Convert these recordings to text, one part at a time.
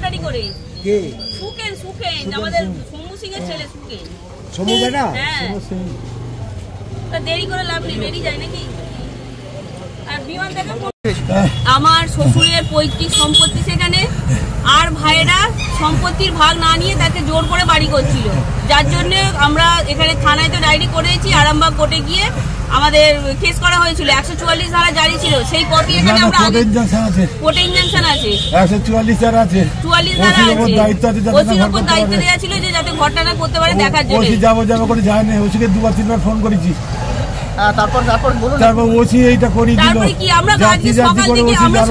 কাটারি করে। কে? সুকেন, সুকেন আমাদের সমু সিং এর ছেলে সুকেন। সমু বেটা? সমু সিং। তা দেরি করে লাভ নেই, বেরিয়ে যায় নাকি? আর বিমান থেকে আমার শ্বশুরের পৈতৃক সম্পত্তি সেখানে, আর ভাইয়েরা সম্পত্তির ভাগ না নিয়ে তাকে জোর করে বাড়ি করছিল, যার জন্য আমরা এখানে থানায় তো ডায়েরি করেছি। আরামবাগ কোর্টে গিয়ে আমাদের কেস করা হয়েছিল, 144 ধারা জারি ছিল, সেই কপি এখানে আমরা কোর্ট ইনজাংশন আছে 144 ধারা আছে, 44 ধারা আছে। ওসির উপর দায়িত্ব দেওয়া ছিল যে যাতে ঘটনা করতে পারে দেখার জন্য। ওসি যাবো করে যায় না, ওসিকে দুবার তিনবার ফোন করেছি। তারপর বলুন, তারপর ওসি এইটা করে দিল। তারপরে কি আমরা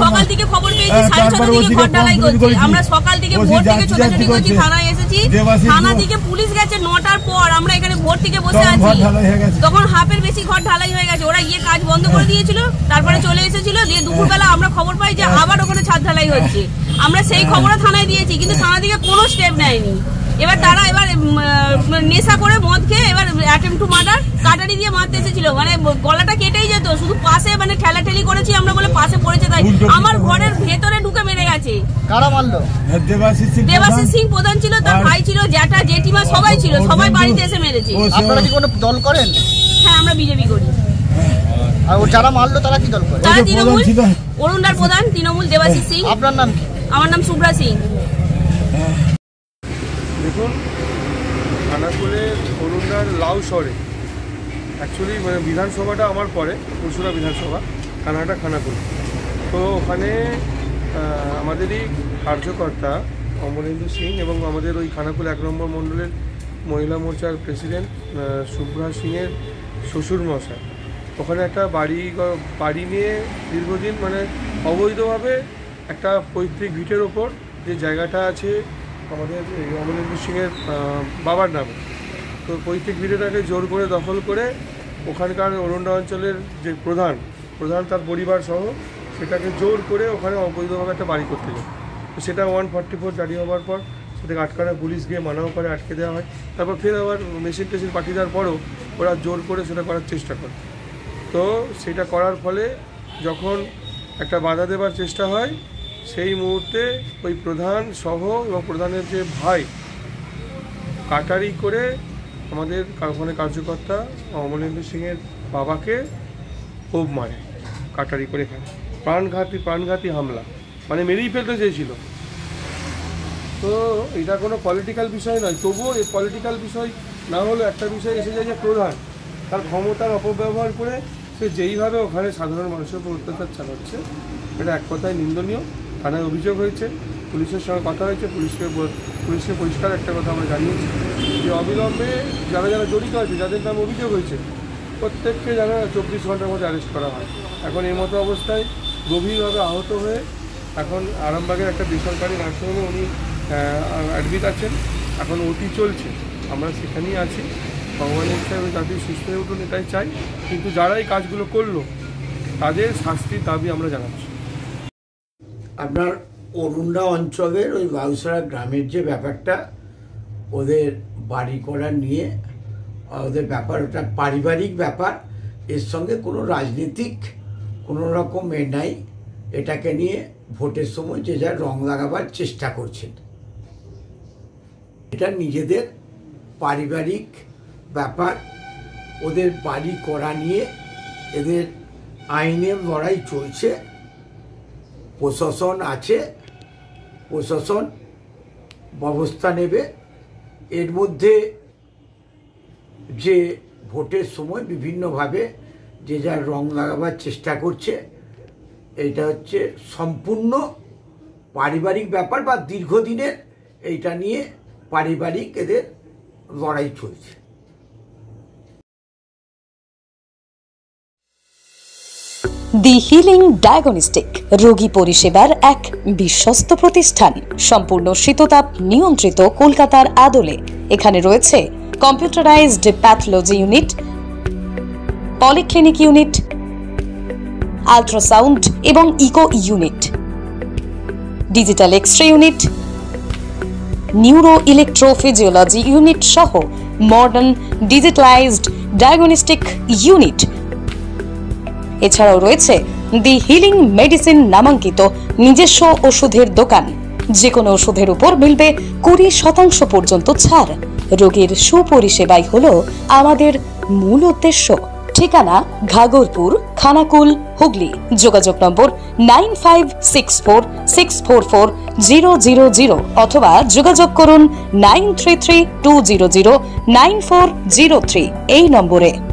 সকাল থেকে খবর পেয়েছি 6:30 থেকে ঘর ঢালাই করছি। আমরা সকাল থেকে ভোর থেকে ছোটাছুটি করছি, থানায় এসেছি। থানা থেকে পুলিশ গেছে 9টার পর, আমরা এখানে ভোর থেকে বসে আছি। তখন হাফের বেশি ঘর ঢালাই হয়ে গেছে, ওরা গিয়ে কাজ বন্ধ করে দিয়েছিল। তারপরে চলে এসেছিল, দিয়ে দুপুরবেলা আমরা খবর পাই যে আবার ওখানে ছাদ ঢালাই হচ্ছে। আমরা সেই খবরও থানায় দিয়েছি, কিন্তু থানা থেকে কোনো স্টেপ নেয়নি। এবার তারা নেশা করে মদ খেয়ে এবার অ্যাটেম্পট টু মার্ডার কাটারি দিয়ে মারতে এসেছিল, মানে গলাটা কেটেই যেত। শুধু পাশে ঠেলাঠেলি করেছি আমরা বলে পাশে পড়েছে, তাই আমার ঘরের ভেতরে ঢুকে মেরে গেছে। কারা মারলো? দেবাশিস সিং প্রধান ছিল, তার ভাই ছিল, জ্যাঠা জেঠিমা সবাই ছিল, সবাই বাড়িতে এসে মেরেছে। আপনারা কি কোনো দল করেন? হ্যাঁ, আমরা বিজেপি করি। আর যারা মারলো তারা কি দল করে? তারা তৃণমূল। অরুণদার প্রধান তৃণমূল, দেবাশিস সিং। আপনার নাম কি? আমার নাম শুভ্রা সিং। দেখুন, খানাকুলের অরুণদার লাউসরে অ্যাকচুয়ালি মানে বিধানসভাটা আমার পরে, পরশুরা বিধানসভা, খানাটা খানাকুল। তো ওখানে আমাদেরই কার্যকর্তা অমরেন্দ্র সিং এবং আমাদের ওই খানাকুল 1 নম্বর মণ্ডলের মহিলা মোর্চার প্রেসিডেন্ট শুভ্রা সিংয়ের শ্বশুরমশাই ওখানে একটা বাড়ি নিয়ে দীর্ঘদিন মানে অবৈধভাবে একটা পৈতৃক ভিটের ওপর যে জায়গাটা আছে আমাদের অমরেন্দ্র সিংয়ের বাবার নামে, তো পৈতৃক ভিটেটাকে জোর করে দখল করে ওখানকার অরুণা অঞ্চলের যে প্রধান তার পরিবার সহ সেটাকে জোর করে ওখানে অবৈধভাবে একটা বাড়ি করতে যায়। তো সেটা 144 জারি হওয়ার পর সেটাকে আটকানো, পুলিশ গিয়ে মানাও করে আটকে দেওয়া হয়। তারপর ফের আবার মেশিন পাঠিয়ে দেওয়ার পরও ওরা জোর করে সেটা করার চেষ্টা করে। তো সেটা করার ফলে যখন একটা বাধা দেবার চেষ্টা হয়, সেই মুহূর্তে ওই প্রধান সহ এবং প্রধানের যে ভাই কাটারি করে আমাদের ওখানে কার্যকর্তা অমরেন্দ্র সিংয়ের বাবাকে খুব মারে, কাটারি করে খায়, প্রাণঘাতী হামলা, মানে মেরেই ফেলতে চেয়েছিল। তো এটা কোনো পলিটিক্যাল বিষয় নয়, তবুও এই পলিটিক্যাল বিষয় না হলেও একটা বিষয় এসে যায় যে প্রধান তার ক্ষমতার অপব্যবহার করে সে যেইভাবে ওখানে সাধারণ মানুষের উপর অত্যাচার চালাচ্ছে, এটা এক কথায় নিন্দনীয়। থানায় অভিযোগ হয়েছে, পুলিশের সঙ্গে কথা হয়েছে, পুলিশকে পরিষ্কার একটা কথা আমরা জানিয়েছি যে অবিলম্বে যারা জড়িত আছে, যাদের নাম অভিযোগ হয়েছে, প্রত্যেককে যেন 24 ঘন্টার মধ্যে অ্যারেস্ট করা হয়। এখন এই মতো অবস্থায় গভীরভাবে আহত হয়ে এখন আরামবাগের একটা বেসরকারি নার্সিংহোমে উনি অ্যাডমিট আছেন, এখন ওটি চলছে, আমরা সেখানেই আছি। ভগবানের ইচ্ছায় ওই তাদের সুস্থ হয়ে উঠুন, এটাই চাই। কিন্তু যারা এই কাজগুলো করলো তাদের শাস্তির দাবি আমরা জানাচ্ছি। আপনার অরুণা অঞ্চলের ওই বাউসরা গ্রামের যে ব্যাপারটা, ওদের বাড়ি করা নিয়ে ওদের ব্যাপার, ওটা পারিবারিক ব্যাপার, এর সঙ্গে কোনো রাজনীতিক কোনো রকম নাই। এটাকে নিয়ে ভোটের সময় যে যা রং লাগাবার চেষ্টা করছেন, এটা নিজেদের পারিবারিক ব্যাপার। ওদের বাড়ি করা নিয়ে এদের আইনের লড়াই চলছে, প্রশাসন আছে, প্রশাসন ব্যবস্থা নেবে। এর মধ্যে যে ভোটের সময় বিভিন্নভাবে যে যার রং লাগাবার চেষ্টা করছে, এইটা হচ্ছে সম্পূর্ণ পারিবারিক ব্যাপার বা দীর্ঘদিনের এইটা নিয়ে পারিবারিক এদের লড়াই চলছে। দি হিলিং ডায়াগনস্টিক রোগী পরিষেবার এক বিশ্বস্ত প্রতিষ্ঠান, সম্পূর্ণ শীততাপ নিয়ন্ত্রিত, কলকাতার আদলে। এখানে রয়েছে computerised pathology unit, polyclinic unit, ultrasound এবং echo unit, digital X-ray unit, neuro electrophysiology unit সহ মডার্ন ডিজিটালাইজড ডায়াগনস্টিক ইউনিট। এছাড়াও রয়েছে দি হিলিং মেডিসিন নামাঙ্কিত নিজস্ব ওষুধের দোকান। যে কোনো ওষুধের উপর মিলবে 20% পর্যন্ত ছাড়। রোগীর সুপরিষেবাই হলো আমাদের মূল উদ্দেশ্য। ঠিকানা ঘাগরপুর, খানাকুল, হুগলি। যোগাযোগ নম্বর 9564644000 অথবা যোগাযোগ করুন 9332009403 এই নম্বরে।